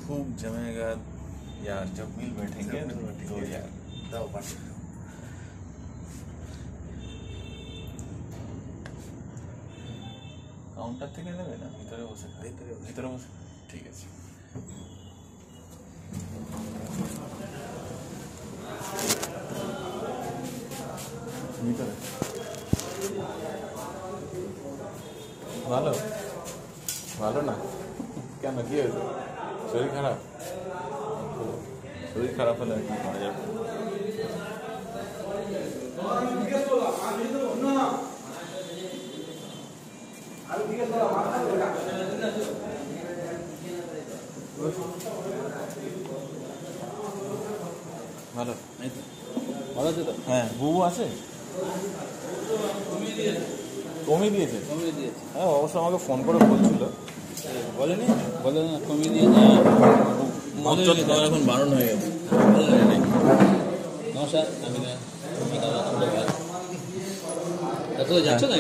खूब जमेगा यार जब मिल बैठेंगे तो यार দাও পানি কাউন্টার থেকে নেবে না ভিতরে বসে ভিতরে বসে ঠিক আছে ভিতরে ভালো ভালো না কেন কি হয়েছে শরীর খারাপ শরীর খারাপ হলে কি করা যাবে ভালো ভালো আছে তো হ্যাঁ বুবু আছে কমিয়ে দিয়েছে হ্যাঁ অবশ্য আমাকে ফোন করে বলছিল বলেনি বলে না কমিয়ে দিয়েছে এখন বারণ হয়ে গেছে নমস্কার আমি যাচ্ছ না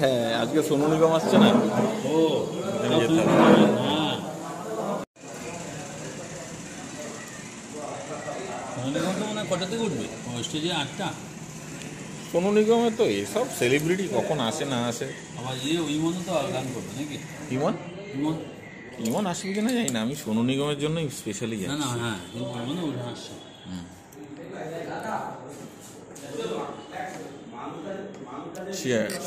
হ্যাঁ আজকে সোনু নিগম আসছে না ও কটা থেকে উঠবে স্টেজে 8টা সোনু নিগমে তো এসব সেলিব্রিটি কখন আসে না আসে আবার ইমন তো গান করবে নাকি ইমন ইমন ইমন আসবে কিনা জানি না আমি সোনু নিগমের জন্যই স্পেশালি যাই না হ্যাঁ আসছে Cheers.